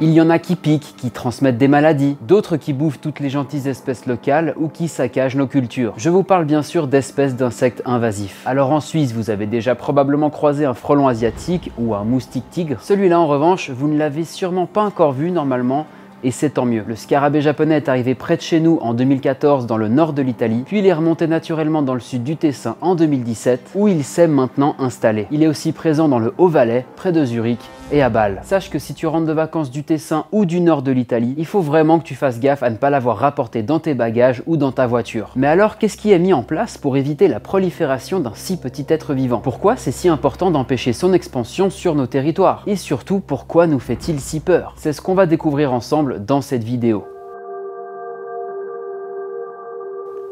Il y en a qui piquent, qui transmettent des maladies, d'autres qui bouffent toutes les gentilles espèces locales ou qui saccagent nos cultures. Je vous parle bien sûr d'espèces d'insectes invasifs. Alors en Suisse, vous avez déjà probablement croisé un frelon asiatique ou un moustique tigre. Celui-là en revanche, vous ne l'avez sûrement pas encore vu normalement, et c'est tant mieux. Le scarabée japonais est arrivé près de chez nous en 2014 dans le nord de l'Italie, puis il est remonté naturellement dans le sud du Tessin en 2017, où il s'est maintenant installé. Il est aussi présent dans le Haut-Valais, près de Zurich et à Bâle. Sache que si tu rentres de vacances du Tessin ou du nord de l'Italie, il faut vraiment que tu fasses gaffe à ne pas l'avoir rapporté dans tes bagages ou dans ta voiture. Mais alors, qu'est-ce qui est mis en place pour éviter la prolifération d'un si petit être vivant? Pourquoi c'est si important d'empêcher son expansion sur nos territoires? Et surtout, pourquoi nous fait-il si peur? C'est ce qu'on va découvrir ensemble dans cette vidéo.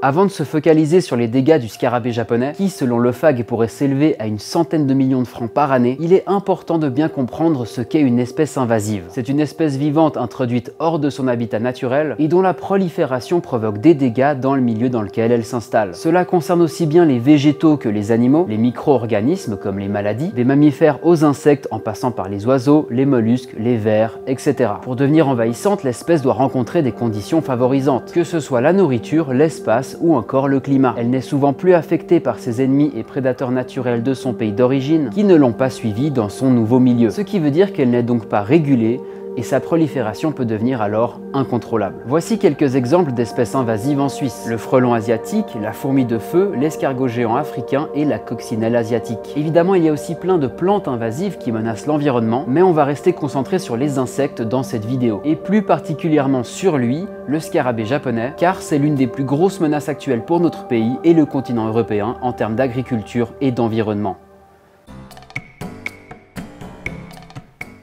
Avant de se focaliser sur les dégâts du scarabée japonais, qui selon le FAG pourrait s'élever à une centaine de millions de francs par année, il est important de bien comprendre ce qu'est une espèce invasive. C'est une espèce vivante introduite hors de son habitat naturel et dont la prolifération provoque des dégâts dans le milieu dans lequel elle s'installe. Cela concerne aussi bien les végétaux que les animaux, les micro-organismes comme les maladies, des mammifères aux insectes en passant par les oiseaux, les mollusques, les vers, etc. Pour devenir envahissante, l'espèce doit rencontrer des conditions favorisantes, que ce soit la nourriture, l'espace ou encore le climat. Elle n'est souvent plus affectée par ses ennemis et prédateurs naturels de son pays d'origine qui ne l'ont pas suivie dans son nouveau milieu. Ce qui veut dire qu'elle n'est donc pas régulée et sa prolifération peut devenir alors incontrôlable. Voici quelques exemples d'espèces invasives en Suisse. Le frelon asiatique, la fourmi de feu, l'escargot géant africain et la coccinelle asiatique. Évidemment, il y a aussi plein de plantes invasives qui menacent l'environnement, mais on va rester concentré sur les insectes dans cette vidéo. Et plus particulièrement sur lui, le scarabée japonais, car c'est l'une des plus grosses menaces actuelles pour notre pays et le continent européen en termes d'agriculture et d'environnement.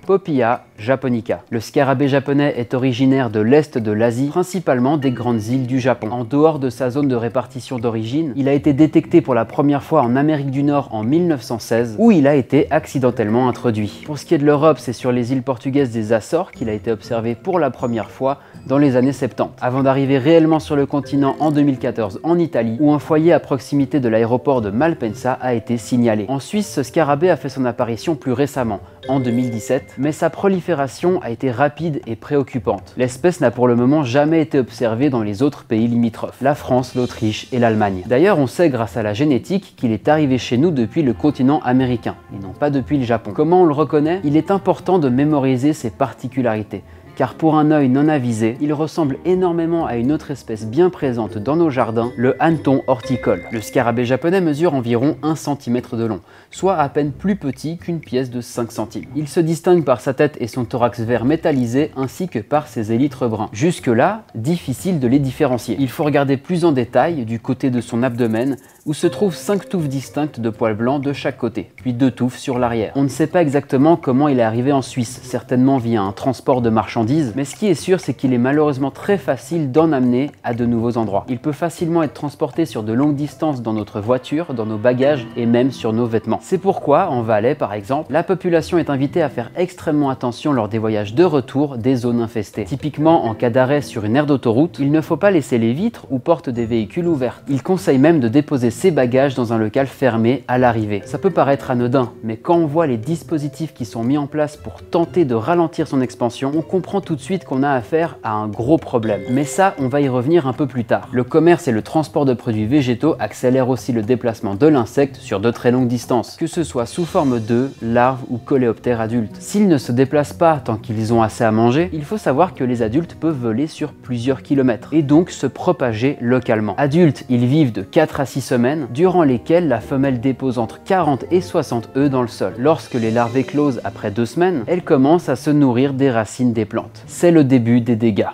Popia japonica. Le scarabée japonais est originaire de l'est de l'Asie, principalement des grandes îles du Japon. En dehors de sa zone de répartition d'origine, il a été détecté pour la première fois en Amérique du Nord en 1916, où il a été accidentellement introduit. Pour ce qui est de l'Europe, c'est sur les îles portugaises des Açores qu'il a été observé pour la première fois dans les années 70, avant d'arriver réellement sur le continent en 2014 en Italie, où un foyer à proximité de l'aéroport de Malpensa a été signalé. En Suisse, ce scarabée a fait son apparition plus récemment, en 2017, mais sa prolifération a été rapide et préoccupante. L'espèce n'a pour le moment jamais été observée dans les autres pays limitrophes, la France, l'Autriche et l'Allemagne. D'ailleurs, on sait grâce à la génétique qu'il est arrivé chez nous depuis le continent américain, et non pas depuis le Japon. Comment on le reconnaît? Il est important de mémoriser ses particularités. Car pour un œil non avisé, il ressemble énormément à une autre espèce bien présente dans nos jardins, le hanneton horticole. Le scarabée japonais mesure environ 1 cm de long, soit à peine plus petit qu'une pièce de 5 centimes. Il se distingue par sa tête et son thorax vert métallisé ainsi que par ses élytres bruns. Jusque-là, difficile de les différencier. Il faut regarder plus en détail du côté de son abdomen où se trouvent 5 touffes distinctes de poils blancs de chaque côté, puis 2 touffes sur l'arrière. On ne sait pas exactement comment il est arrivé en Suisse, certainement via un transport de marchandises, mais ce qui est sûr, c'est qu'il est malheureusement très facile d'en amener à de nouveaux endroits. Il peut facilement être transporté sur de longues distances dans notre voiture, dans nos bagages et même sur nos vêtements. C'est pourquoi, en Valais par exemple, la population est invitée à faire extrêmement attention lors des voyages de retour des zones infestées. Typiquement, en cas d'arrêt sur une aire d'autoroute, il ne faut pas laisser les vitres ou portes des véhicules ouvertes. Il conseille même de déposer ses bagages dans un local fermé à l'arrivée. Ça peut paraître anodin, mais quand on voit les dispositifs qui sont mis en place pour tenter de ralentir son expansion, on comprend tout de suite qu'on a affaire à un gros problème. Mais ça, on va y revenir un peu plus tard. Le commerce et le transport de produits végétaux accélèrent aussi le déplacement de l'insecte sur de très longues distances, que ce soit sous forme d'œufs, larves ou coléoptères adultes. S'ils ne se déplacent pas tant qu'ils ont assez à manger, il faut savoir que les adultes peuvent voler sur plusieurs kilomètres et donc se propager localement. Adultes, ils vivent de 4 à 6 semaines, durant lesquelles la femelle dépose entre 40 et 60 œufs dans le sol. Lorsque les larves éclosent après 2 semaines, elles commencent à se nourrir des racines des plantes. C'est le début des dégâts.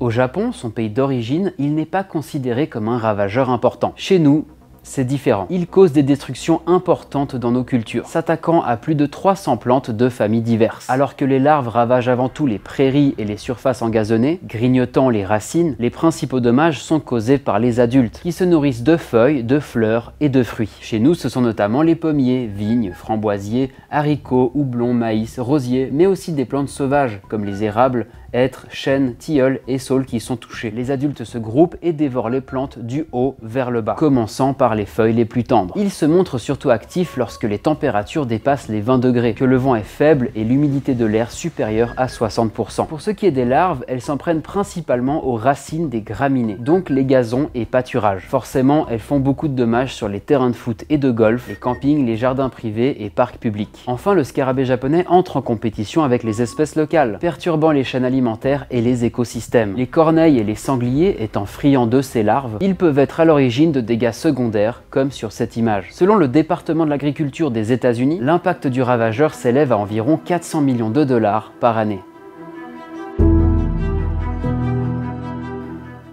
Au Japon, son pays d'origine, il n'est pas considéré comme un ravageur important. Chez nous, c'est différent. Il cause des destructions importantes dans nos cultures, s'attaquant à plus de 300 plantes de familles diverses. Alors que les larves ravagent avant tout les prairies et les surfaces engazonnées, grignotant les racines, les principaux dommages sont causés par les adultes, qui se nourrissent de feuilles, de fleurs et de fruits. Chez nous, ce sont notamment les pommiers, vignes, framboisiers, haricots, houblons, maïs, rosiers, mais aussi des plantes sauvages, comme les érables, hêtres, chênes, tilleuls et saules qui sont touchés. Les adultes se groupent et dévorent les plantes du haut vers le bas, commençant par les feuilles les plus tendres. Ils se montrent surtout actifs lorsque les températures dépassent les 20 degrés, que le vent est faible et l'humidité de l'air supérieure à 60%. Pour ce qui est des larves, elles s'en prennent principalement aux racines des graminées, donc les gazons et pâturages. Forcément, elles font beaucoup de dommages sur les terrains de foot et de golf, les campings, les jardins privés et parcs publics. Enfin, le scarabée japonais entre en compétition avec les espèces locales, perturbant les chaînes alimentaires et les écosystèmes. Les corneilles et les sangliers étant friands de ces larves, ils peuvent être à l'origine de dégâts secondaires, comme sur cette image. Selon le département de l'agriculture des États-Unis, l'impact du ravageur s'élève à environ 400 millions de dollars par année.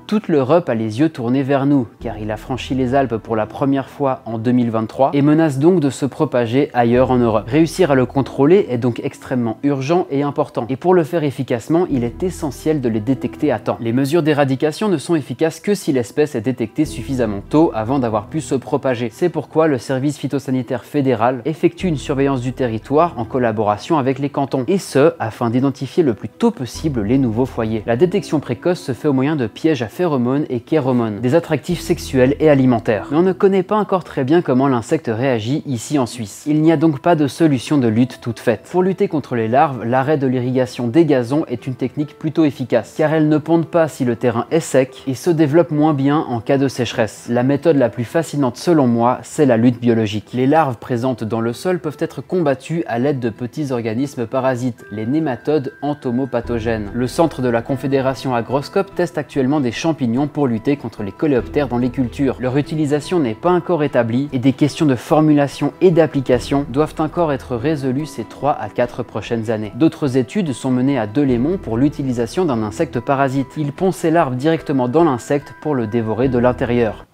Toute l'Europe a les yeux tournés vers nous, car il a franchi les Alpes pour la première fois en 2023 et menace donc de se propager ailleurs en Europe. Réussir à le contrôler est donc extrêmement urgent et important. Et pour le faire efficacement, il est essentiel de les détecter à temps. Les mesures d'éradication ne sont efficaces que si l'espèce est détectée suffisamment tôt avant d'avoir pu se propager. C'est pourquoi le service phytosanitaire fédéral effectue une surveillance du territoire en collaboration avec les cantons, et ce, afin d'identifier le plus tôt possible les nouveaux foyers. La détection précoce se fait au moyen de pièges à phéromones et kéromones, des attractifs sexuels et alimentaires. Mais on ne connaît pas encore très bien comment l'insecte réagit ici en Suisse. Il n'y a donc pas de solution de lutte toute faite. Pour lutter contre les larves, l'arrêt de l'irrigation des gazons est une technique plutôt efficace, car elles ne pondent pas si le terrain est sec et se développent moins bien en cas de sécheresse. La méthode la plus fascinante selon moi, c'est la lutte biologique. Les larves présentes dans le sol peuvent être combattues à l'aide de petits organismes parasites, les nématodes entomopathogènes. Le centre de la Confédération Agroscope teste actuellement des champignons pour lutter contre les coléoptères dans les cultures. Leur utilisation n'est pas encore établie et des questions de formulation et d'application doivent encore être résolues ces 3 à 4 prochaines années. D'autres études sont menées à Delémont pour l'utilisation d'un insecte parasite. Il pond ses larves directement dans l'insecte pour le dévorer de l'intérieur.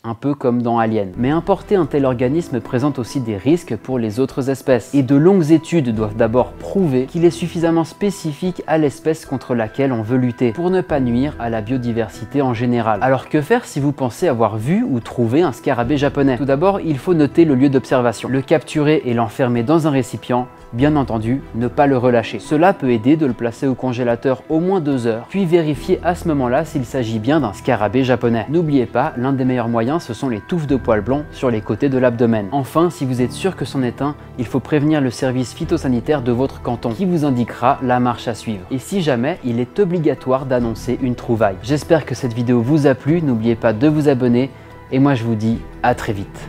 Un peu comme dans Alien. Mais importer un tel organisme présente aussi des risques pour les autres espèces. Et de longues études doivent d'abord prouver qu'il est suffisamment spécifique à l'espèce contre laquelle on veut lutter, pour ne pas nuire à la biodiversité en général. Alors que faire si vous pensez avoir vu ou trouvé un scarabée japonais? Tout d'abord, il faut noter le lieu d'observation, le capturer et l'enfermer dans un récipient. Bien entendu, ne pas le relâcher. Cela peut aider de le placer au congélateur au moins 2 heures, puis vérifier à ce moment-là s'il s'agit bien d'un scarabée japonais. N'oubliez pas, l'un des meilleurs moyens, ce sont les touffes de poils blancs sur les côtés de l'abdomen. Enfin, si vous êtes sûr que c'en est un, il faut prévenir le service phytosanitaire de votre canton, qui vous indiquera la marche à suivre. Et si jamais, il est obligatoire d'annoncer une trouvaille. J'espère que cette vidéo vous a plu, n'oubliez pas de vous abonner, et moi je vous dis à très vite.